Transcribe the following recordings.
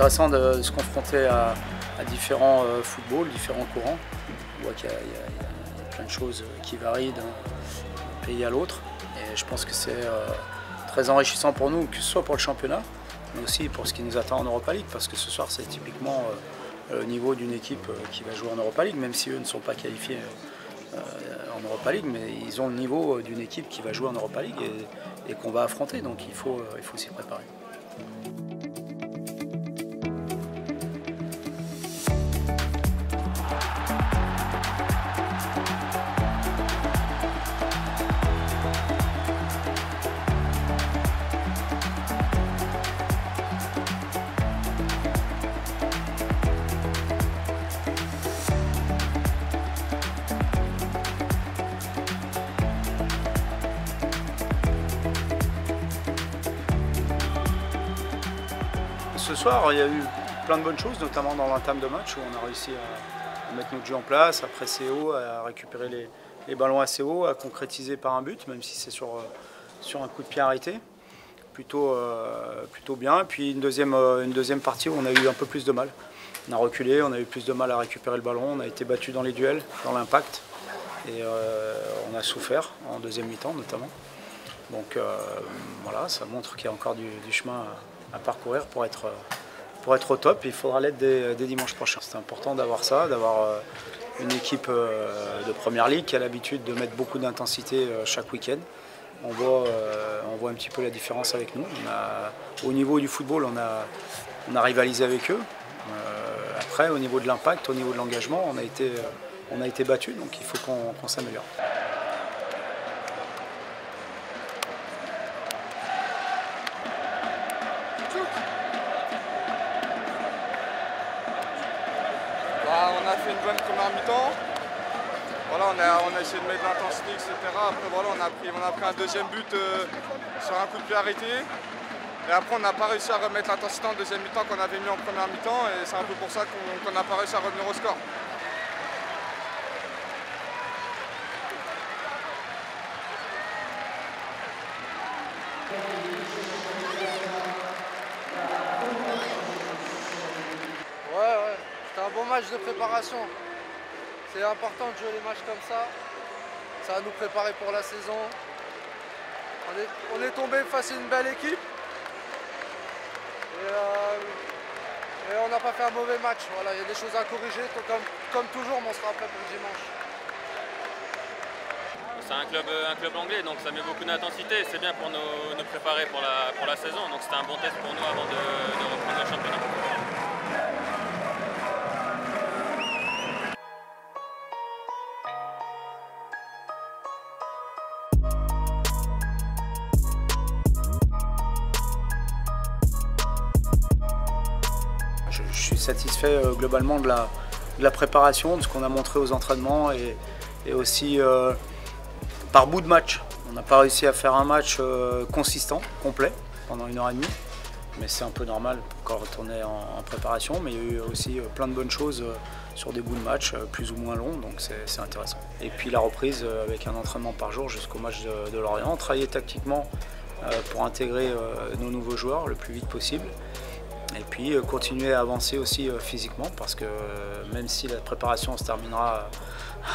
intéressant de se confronter à différents footballs, différents courants. On voit qu'il y a plein de choses qui varient d'un pays à l'autre. Et je pense que c'est très enrichissant pour nous, que ce soit pour le championnat, mais aussi pour ce qui nous attend en Europa League, parce que ce soir c'est typiquement le niveau d'une équipe qui va jouer en Europa League, même si eux ne sont pas qualifiés en Europa League, mais ils ont le niveau d'une équipe qui va jouer en Europa League et qu'on va affronter, donc il faut s'y préparer. Ce soir, il y a eu plein de bonnes choses, notamment dans l'entame de match où on a réussi à mettre notre jeu en place, à presser haut, à récupérer les ballons assez haut, à concrétiser par un but, même si c'est sur un coup de pied arrêté. Plutôt bien. Et puis une deuxième partie où on a eu un peu plus de mal. On a reculé, on a eu plus de mal à récupérer le ballon, on a été battu dans les duels, dans l'impact. Et on a souffert en deuxième mi-temps notamment. Donc voilà, ça montre qu'il y a encore du chemin à parcourir pour être au top. Il faudra l'être dès dimanche prochain. C'est important d'avoir ça, d'avoir une équipe de première ligue qui a l'habitude de mettre beaucoup d'intensité chaque week-end. On voit un petit peu la différence avec nous. Au niveau du football, on a rivalisé avec eux. Après, au niveau de l'impact, au niveau de l'engagement, on a été battus, donc il faut qu'on s'améliore. On a fait une bonne première mi-temps. Voilà, on a essayé de mettre de l'intensité, etc. Après, voilà, on a pris un deuxième but sur un coup de pied arrêté. Et après, on n'a pas réussi à remettre l'intensité en deuxième mi-temps qu'on avait mis en première mi-temps. Et c'est un peu pour ça qu'on n'a pas réussi à revenir au score. Ouais, c'était un bon match de préparation. C'est important de jouer les matchs comme ça. Ça va nous préparer pour la saison. On est tombé face à une belle équipe. Et on n'a pas fait un mauvais match. Voilà, il y a des choses à corriger. Comme toujours, mais on sera prêt pour le dimanche. C'est un club anglais, donc ça met beaucoup d'intensité. C'est bien pour nous préparer pour la saison. Donc c'était un bon test pour nous avant de reprendre le championnat. Je suis satisfait globalement de la préparation, de ce qu'on a montré aux entraînements et aussi par bout de match. On n'a pas réussi à faire un match consistant, complet, pendant 1h30, mais c'est un peu normal quand on est en préparation, mais il y a eu aussi plein de bonnes choses sur des bouts de match plus ou moins longs, donc c'est intéressant. Et puis la reprise avec un entraînement par jour jusqu'au match de Lorient, travailler tactiquement pour intégrer nos nouveaux joueurs le plus vite possible. Et puis continuer à avancer aussi physiquement, parce que même si la préparation se terminera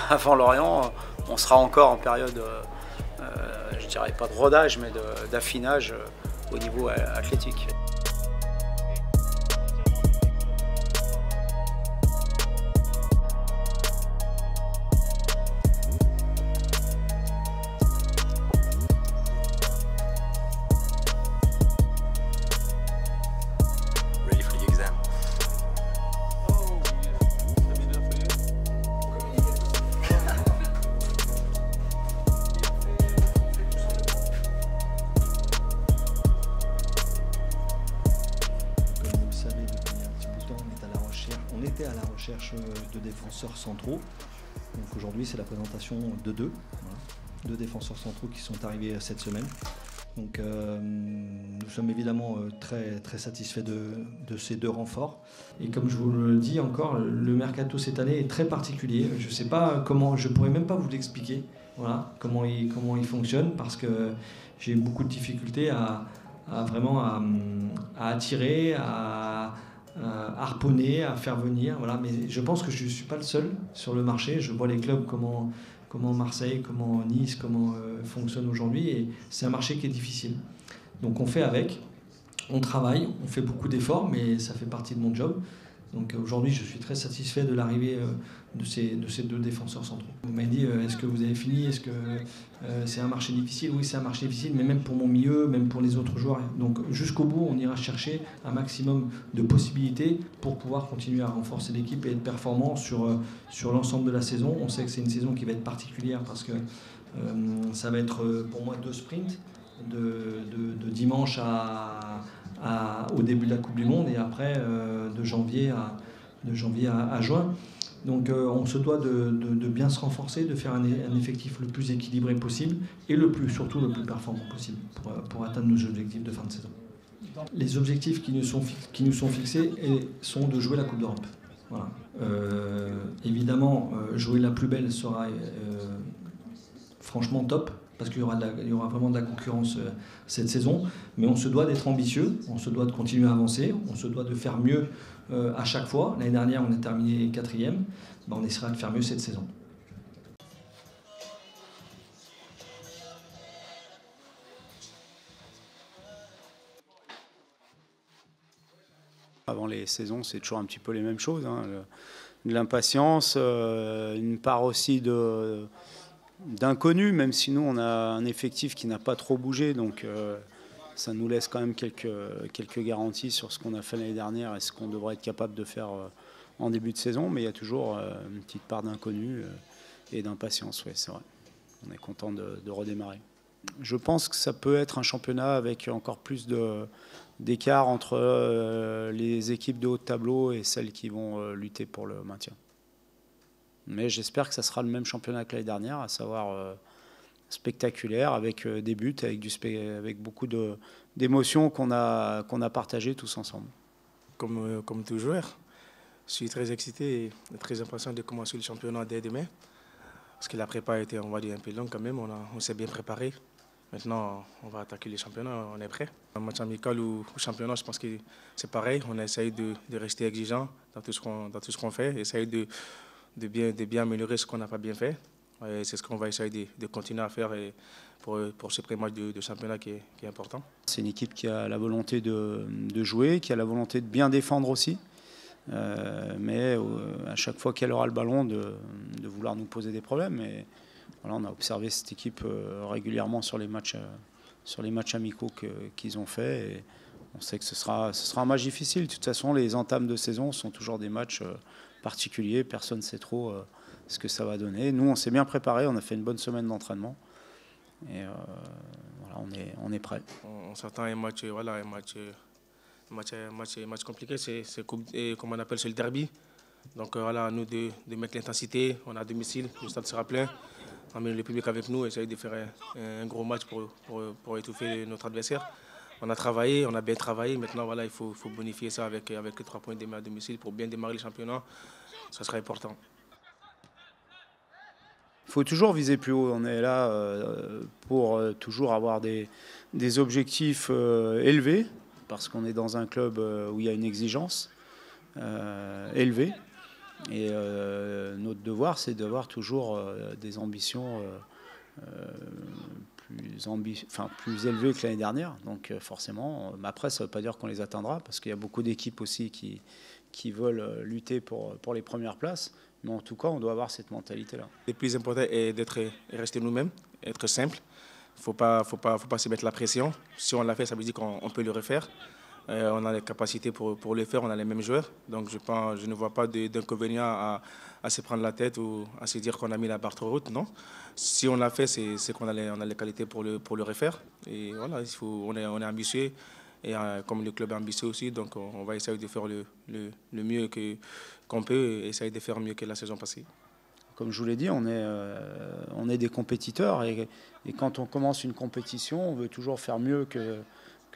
avant Lorient, on sera encore en période, je dirais pas de rodage, mais d'affinage au niveau athlétique. On était à la recherche de défenseurs centraux. Donc aujourd'hui, c'est la présentation de deux défenseurs centraux qui sont arrivés cette semaine. Donc nous sommes évidemment très satisfaits de ces deux renforts. Et comme je vous le dis encore, le mercato cette année est très particulier. Je ne sais pas comment, je pourrais même pas vous l'expliquer. Voilà, comment il fonctionne, parce que j'ai beaucoup de difficultés à vraiment attirer, à harponner, à faire venir. Voilà. Mais je pense que je ne suis pas le seul sur le marché. Je vois les clubs, comment Marseille, comment Nice, comment fonctionne aujourd'hui. Et c'est un marché qui est difficile. Donc on fait avec, on travaille, on fait beaucoup d'efforts, mais ça fait partie de mon job. Donc aujourd'hui, je suis très satisfait de l'arrivée de ces 2 défenseurs centraux. Vous m'avez dit, est-ce que vous avez fini? Est-ce que c'est un marché difficile? Oui, c'est un marché difficile, mais même pour mon milieu, même pour les autres joueurs. Donc jusqu'au bout, on ira chercher un maximum de possibilités pour pouvoir continuer à renforcer l'équipe et être performant sur l'ensemble de la saison. On sait que c'est une saison qui va être particulière parce que ça va être pour moi 2 sprints de dimanche au début de la Coupe du Monde et après de janvier à juin. Donc on se doit de bien se renforcer, de faire un effectif le plus équilibré possible et surtout le plus performant possible pour atteindre nos objectifs de fin de saison. Les objectifs qui nous sont fixés sont de jouer la Coupe d'Europe. Voilà. Évidemment, jouer la plus belle sera franchement top, parce qu'il y aura vraiment de la concurrence cette saison, mais on se doit d'être ambitieux, on se doit de continuer à avancer, on se doit de faire mieux à chaque fois. L'année dernière, on a terminé 4e, on essaiera de faire mieux cette saison. Avant les saisons, c'est toujours un petit peu les mêmes choses, hein. De l'impatience, une part aussi d'inconnu, même si nous on a un effectif qui n'a pas trop bougé, donc ça nous laisse quand même quelques garanties sur ce qu'on a fait l'année dernière et ce qu'on devrait être capable de faire en début de saison, mais il y a toujours une petite part d'inconnu et d'impatience, ouais, c'est vrai. On est content de redémarrer. Je pense que ça peut être un championnat avec encore plus d'écart entre les équipes de haut de tableau et celles qui vont lutter pour le maintien. Mais j'espère que ça sera le même championnat que l'année dernière, à savoir spectaculaire, avec des buts, avec beaucoup d'émotions qu'on a partagées tous ensemble. Comme tout joueur, je suis très excité et très impatient de commencer le championnat dès demain. Parce que la prépa a été, on va dire, un peu longue quand même. On s'est bien préparé. Maintenant, on va attaquer les championnats, on est prêt. Un match amical ou championnat, je pense que c'est pareil. On essaye de rester exigeant dans tout ce qu'on fait, essayer de bien améliorer ce qu'on n'a pas bien fait. C'est ce qu'on va essayer de continuer à faire pour ce pré-match de championnat qui est important. C'est une équipe qui a la volonté de jouer, qui a la volonté de bien défendre aussi. Mais à chaque fois qu'elle aura le ballon, de vouloir nous poser des problèmes. Et voilà, on a observé cette équipe régulièrement sur les matchs amicaux qu'ils ont fait. Et on sait que ce sera un match difficile. De toute façon, les entames de saison sont toujours des matchs particuliers. Personne ne sait trop ce que ça va donner. Nous, on s'est bien préparé. On a fait une bonne semaine d'entraînement. Et voilà, on est prêt. On s'attend à un match, match compliqué, c'est comme on appelle, c'est le derby. Donc voilà, à nous de mettre l'intensité. On est à domicile, le stade sera plein. Amener le public avec nous, essayer de faire un gros match pour étouffer notre adversaire. On a travaillé, on a bien travaillé. Maintenant, voilà, il faut bonifier ça avec les 3 points à domicile pour bien démarrer le championnat. Ça sera important. Il faut toujours viser plus haut. On est là pour toujours avoir des objectifs élevés, parce qu'on est dans un club où il y a une exigence élevée. Et notre devoir, c'est d'avoir toujours des ambitions plus élevées que l'année dernière. Donc forcément, après, ça ne veut pas dire qu'on les atteindra, parce qu'il y a beaucoup d'équipes aussi qui veulent lutter pour les premières places. Mais en tout cas, on doit avoir cette mentalité-là. Le plus important est d'être rester nous-mêmes, être simple. Il ne faut pas se mettre la pression. Si on l'a fait, ça veut dire qu'on peut le refaire. On a les capacités pour le faire, on a les mêmes joueurs. Donc je ne vois pas d'inconvénient à se prendre la tête ou à se dire qu'on a mis la barre trop haute. Non. Si on l'a fait, c'est qu'on a les qualités pour le refaire. Et voilà, on est ambitieux. Et comme le club est ambitieux aussi, donc on va essayer de faire le mieux qu'on peut et essayer de faire mieux que la saison passée. Comme je vous l'ai dit, on est des compétiteurs et quand on commence une compétition, on veut toujours faire mieux que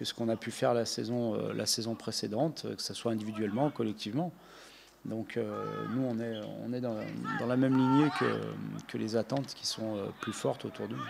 ce qu'on a pu faire la saison précédente, que ce soit individuellement, collectivement. Donc nous, on est dans la même lignée que les attentes qui sont plus fortes autour de nous.